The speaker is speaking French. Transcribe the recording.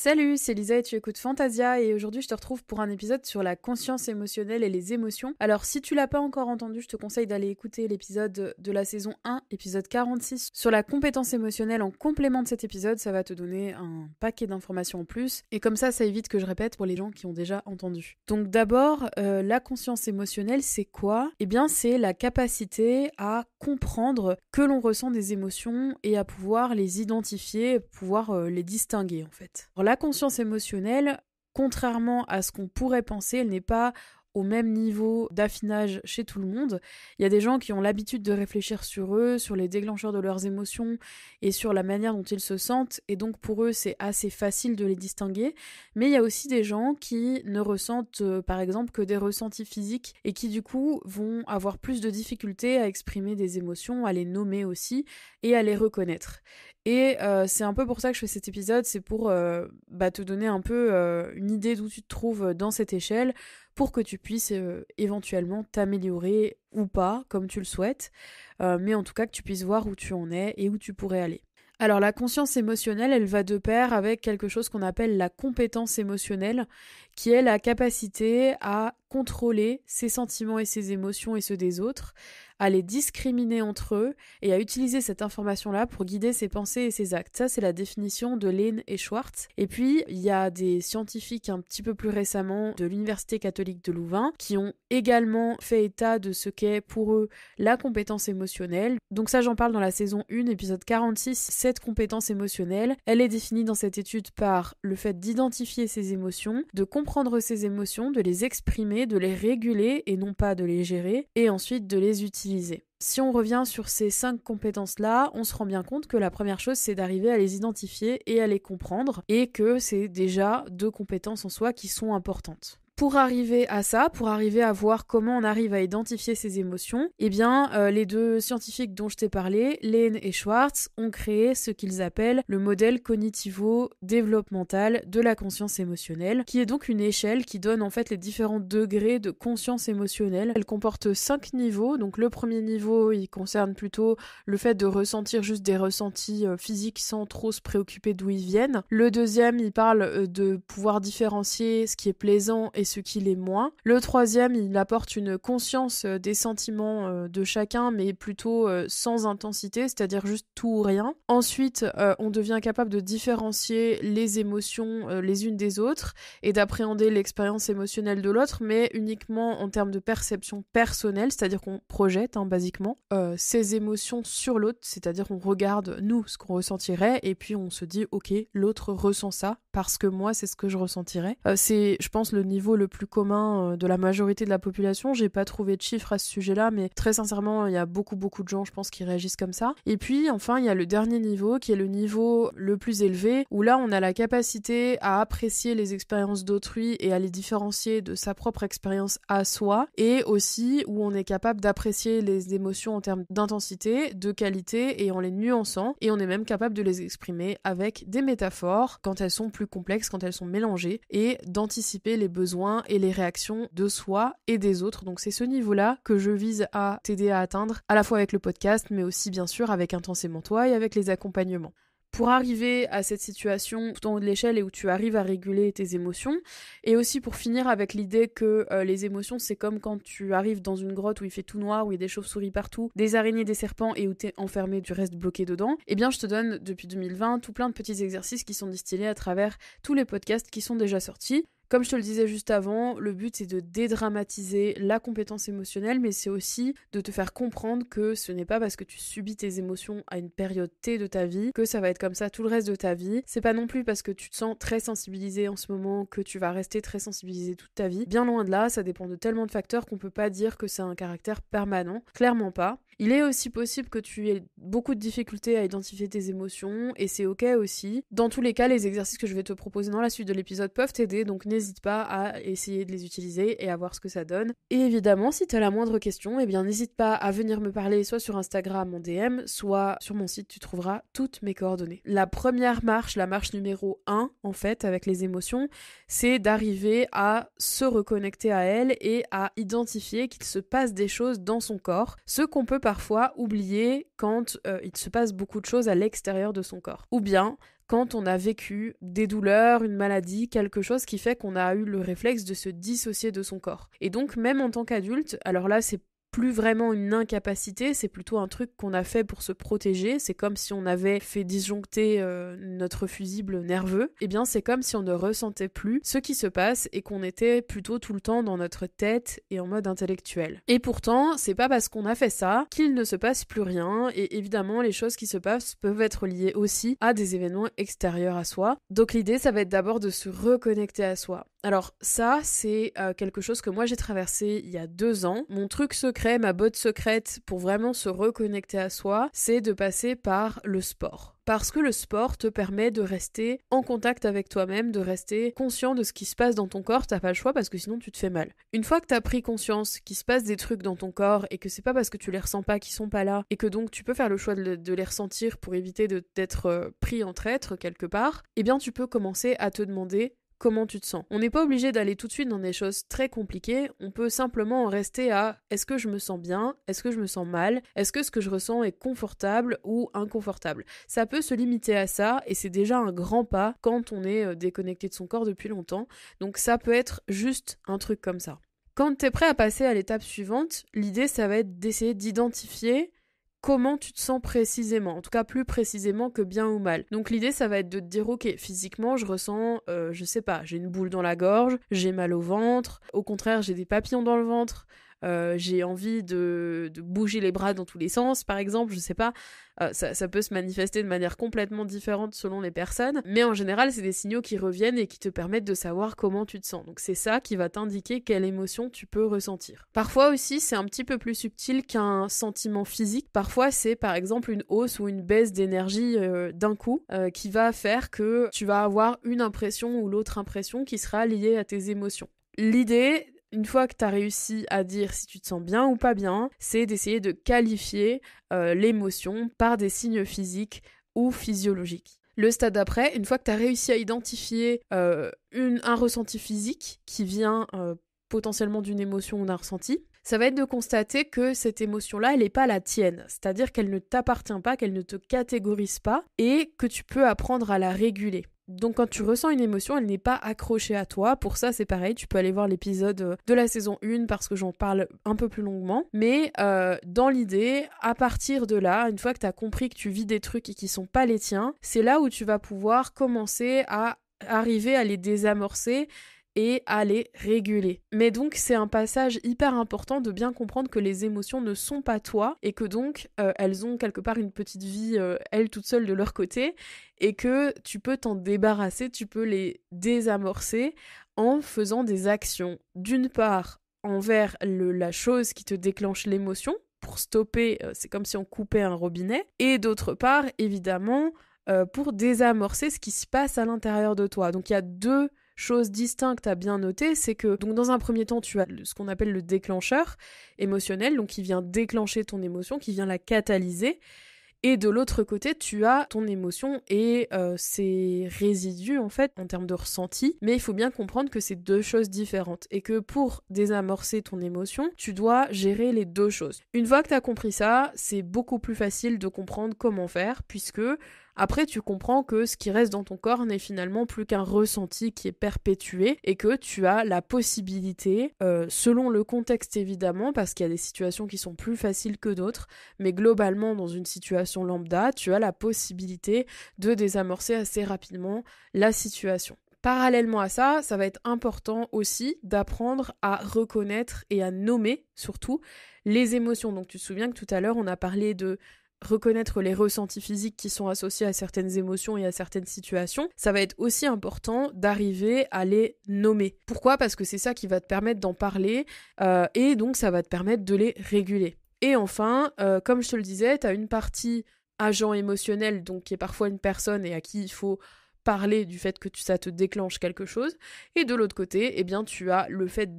Salut, c'est Lisa et tu écoutes Fantasia et aujourd'hui je te retrouve pour un épisode sur la conscience émotionnelle et les émotions. Alors si tu l'as pas encore entendu, je te conseille d'aller écouter l'épisode de la saison 1, épisode 46, sur la compétence émotionnelle en complément de cet épisode. Ça va te donner un paquet d'informations en plus et comme ça évite que je répète pour les gens qui ont déjà entendu. Donc d'abord, la conscience émotionnelle c'est quoi ? Eh bien c'est la capacité à comprendre que l'on ressent des émotions et à pouvoir les identifier, pouvoir les distinguer en fait. Alors, la conscience émotionnelle, contrairement à ce qu'on pourrait penser, elle n'est pas au même niveau d'affinage chez tout le monde. Il y a des gens qui ont l'habitude de réfléchir sur eux, sur les déclencheurs de leurs émotions et sur la manière dont ils se sentent, et donc pour eux c'est assez facile de les distinguer. Mais il y a aussi des gens qui ne ressentent par exemple que des ressentis physiques et qui du coup vont avoir plus de difficultés à exprimer des émotions, à les nommer aussi et à les reconnaître. Et c'est un peu pour ça que je fais cet épisode, c'est pour te donner un peu une idée d'où tu te trouves dans cette échelle, pour que tu puisses éventuellement t'améliorer ou pas, comme tu le souhaites, mais en tout cas que tu puisses voir où tu en es et où tu pourrais aller. Alors la conscience émotionnelle, elle va de pair avec quelque chose qu'on appelle la compétence émotionnelle, qui est la capacité à contrôler ses sentiments et ses émotions et ceux des autres, à les discriminer entre eux et à utiliser cette information-là pour guider ses pensées et ses actes. Ça, c'est la définition de Lane et Schwartz. Et puis, il y a des scientifiques un petit peu plus récemment de l'Université catholique de Louvain qui ont également fait état de ce qu'est pour eux la compétence émotionnelle. Donc ça, j'en parle dans la saison 1, épisode 46. Cette compétence émotionnelle, elle est définie dans cette étude par le fait d'identifier ses émotions, de comprendre ses émotions, de les exprimer, de les réguler et non pas de les gérer, et ensuite de les utiliser. Si on revient sur ces 5 compétences-là, on se rend bien compte que la première chose, c'est d'arriver à les identifier et à les comprendre, et que c'est déjà 2 compétences en soi qui sont importantes. Pour arriver à ça, pour arriver à voir comment on arrive à identifier ses émotions, eh bien, les 2 scientifiques dont je t'ai parlé, Lane et Schwartz, ont créé ce qu'ils appellent le modèle cognitivo-développemental de la conscience émotionnelle, qui est donc une échelle qui donne en fait les différents degrés de conscience émotionnelle. Elle comporte 5 niveaux, donc le premier niveau, il concerne plutôt le fait de ressentir juste des ressentis physiques sans trop se préoccuper d'où ils viennent. Le deuxième, il parle de pouvoir différencier ce qui est plaisant et ce qui l'est moins. Le troisième, il apporte une conscience des sentiments de chacun, mais plutôt sans intensité, c'est-à-dire juste tout ou rien. Ensuite, on devient capable de différencier les émotions les unes des autres et d'appréhender l'expérience émotionnelle de l'autre, mais uniquement en termes de perception personnelle, c'est-à-dire qu'on projette, basiquement, ces émotions sur l'autre, c'est-à-dire qu'on regarde, nous, ce qu'on ressentirait, et puis on se dit, ok, l'autre ressent ça, parce que moi, c'est ce que je ressentirais. C'est, je pense, le niveau le plus commun de la majorité de la population. J'ai pas trouvé de chiffres à ce sujet-là, mais très sincèrement, il y a beaucoup de gens, je pense, qui réagissent comme ça. Et puis, enfin, il y a le dernier niveau, qui est le niveau le plus élevé, où là, on a la capacité à apprécier les expériences d'autrui et à les différencier de sa propre expérience à soi, et aussi où on est capable d'apprécier les émotions en termes d'intensité, de qualité, et en les nuançant, et on est même capable de les exprimer avec des métaphores, quand elles sont plus complexes, quand elles sont mélangées, et d'anticiper les besoins et les réactions de soi et des autres. Donc c'est ce niveau-là que je vise à t'aider à atteindre, à la fois avec le podcast, mais aussi bien sûr avec Intensément Toi et avec les accompagnements. Pour arriver à cette situation tout en haut de l'échelle et où tu arrives à réguler tes émotions, et aussi pour finir avec l'idée que les émotions, c'est comme quand tu arrives dans une grotte où il fait tout noir, où il y a des chauves-souris partout, des araignées, des serpents, et où t'es enfermé, du reste bloqué dedans, eh bien je te donne depuis 2020 tout plein de petits exercices qui sont distillés à travers tous les podcasts qui sont déjà sortis. Comme je te le disais juste avant, le but c'est de dédramatiser la compétence émotionnelle, mais c'est aussi de te faire comprendre que ce n'est pas parce que tu subis tes émotions à une période T de ta vie que ça va être comme ça tout le reste de ta vie. C'est pas non plus parce que tu te sens très sensibilisé en ce moment que tu vas rester très sensibilisé toute ta vie. Bien loin de là, ça dépend de tellement de facteurs qu'on peut pas dire que c'est un caractère permanent. Clairement pas. Il est aussi possible que tu aies beaucoup de difficultés à identifier tes émotions, et c'est ok aussi. Dans tous les cas, les exercices que je vais te proposer dans la suite de l'épisode peuvent t'aider, donc n'hésite pas à essayer de les utiliser et à voir ce que ça donne. Et évidemment, si tu as la moindre question, eh bien n'hésite pas à venir me parler soit sur Instagram en DM, soit sur mon site, tu trouveras toutes mes coordonnées. La première marche, la marche numéro 1, en fait, avec les émotions, c'est d'arriver à se reconnecter à elles et à identifier qu'il se passe des choses dans son corps, ce qu'on peut parfois oublier quand il se passe beaucoup de choses à l'extérieur de son corps. Ou bien quand on a vécu des douleurs, une maladie, quelque chose qui fait qu'on a eu le réflexe de se dissocier de son corps. Et donc même en tant qu'adulte, alors là c'est plus vraiment une incapacité, c'est plutôt un truc qu'on a fait pour se protéger, c'est comme si on avait fait disjoncter notre fusible nerveux, et bien c'est comme si on ne ressentait plus ce qui se passe et qu'on était plutôt tout le temps dans notre tête et en mode intellectuel. Et pourtant, c'est pas parce qu'on a fait ça qu'il ne se passe plus rien, et évidemment les choses qui se passent peuvent être liées aussi à des événements extérieurs à soi. Donc l'idée ça va être d'abord de se reconnecter à soi. Alors ça c'est quelque chose que moi j'ai traversé il y a 2 ans. Mon truc secret, ma botte secrète pour vraiment se reconnecter à soi, c'est de passer par le sport. Parce que le sport te permet de rester en contact avec toi-même, de rester conscient de ce qui se passe dans ton corps, t'as pas le choix parce que sinon tu te fais mal. Une fois que t'as pris conscience qu'il se passe des trucs dans ton corps et que c'est pas parce que tu les ressens pas qu'ils sont pas là et que donc tu peux faire le choix de les ressentir pour éviter d'être pris en traître quelque part, eh bien tu peux commencer à te demander comment tu te sens. On n'est pas obligé d'aller tout de suite dans des choses très compliquées, on peut simplement en rester à est-ce que je me sens bien, est-ce que je me sens mal, est-ce que ce que je ressens est confortable ou inconfortable. Ça peut se limiter à ça et c'est déjà un grand pas quand on est déconnecté de son corps depuis longtemps, donc ça peut être juste un truc comme ça. Quand tu es prêt à passer à l'étape suivante, l'idée ça va être d'essayer d'identifier comment tu te sens précisément, en tout cas plus précisément que bien ou mal. Donc l'idée ça va être de te dire ok, physiquement je ressens, je sais pas, j'ai une boule dans la gorge, j'ai mal au ventre, au contraire j'ai des papillons dans le ventre, j'ai envie de bouger les bras dans tous les sens par exemple, je sais pas, ça peut se manifester de manière complètement différente selon les personnes, mais en général c'est des signaux qui reviennent et qui te permettent de savoir comment tu te sens. Donc c'est ça qui va t'indiquer quelle émotion tu peux ressentir. Parfois aussi c'est un petit peu plus subtil qu'un sentiment physique, parfois c'est par exemple une hausse ou une baisse d'énergie d'un coup qui va faire que tu vas avoir une impression ou l'autre impression qui sera liée à tes émotions. L'idée, une fois que tu as réussi à dire si tu te sens bien ou pas bien, c'est d'essayer de qualifier l'émotion par des signes physiques ou physiologiques. Le stade d'après, une fois que tu as réussi à identifier un ressenti physique qui vient potentiellement d'une émotion ou d'un ressenti, ça va être de constater que cette émotion-là, elle n'est pas la tienne. C'est-à-dire qu'elle ne t'appartient pas, qu'elle ne te catégorise pas et que tu peux apprendre à la réguler. Donc quand tu ressens une émotion, elle n'est pas accrochée à toi. Pour ça, c'est pareil, tu peux aller voir l'épisode de la saison 1 parce que j'en parle un peu plus longuement. Mais dans l'idée, à partir de là, une fois que tu as compris que tu vis des trucs et qui sont pas les tiens, c'est là où tu vas pouvoir commencer à arriver à les désamorcer et à les réguler. Mais donc c'est un passage hyper important de bien comprendre que les émotions ne sont pas toi et que donc elles ont quelque part une petite vie elles toutes seules de leur côté et que tu peux t'en débarrasser, tu peux les désamorcer en faisant des actions d'une part envers la chose qui te déclenche l'émotion pour stopper, c'est comme si on coupait un robinet, et d'autre part évidemment pour désamorcer ce qui se passe à l'intérieur de toi. Donc il y a 2 chose distincte à bien noter, c'est que donc dans un premier temps, tu as ce qu'on appelle le déclencheur émotionnel, donc qui vient déclencher ton émotion, qui vient la catalyser. Et de l'autre côté, tu as ton émotion et ses résidus en fait en termes de ressenti. Mais il faut bien comprendre que c'est 2 choses différentes et que pour désamorcer ton émotion, tu dois gérer les 2 choses. Une fois que tu as compris ça, c'est beaucoup plus facile de comprendre comment faire puisque après, tu comprends que ce qui reste dans ton corps n'est finalement plus qu'un ressenti qui est perpétué et que tu as la possibilité, selon le contexte évidemment, parce qu'il y a des situations qui sont plus faciles que d'autres, mais globalement dans une situation lambda, tu as la possibilité de désamorcer assez rapidement la situation. Parallèlement à ça, ça va être important aussi d'apprendre à reconnaître et à nommer surtout les émotions. Donc tu te souviens que tout à l'heure on a parlé de reconnaître les ressentis physiques qui sont associés à certaines émotions et à certaines situations, ça va être aussi important d'arriver à les nommer. Pourquoi ? Parce que c'est ça qui va te permettre d'en parler et donc ça va te permettre de les réguler. Et enfin, comme je te le disais, tu as une partie agent émotionnel, donc qui est parfois une personne et à qui il faut parler du fait que ça te déclenche quelque chose, et de l'autre côté, eh bien, tu as le fait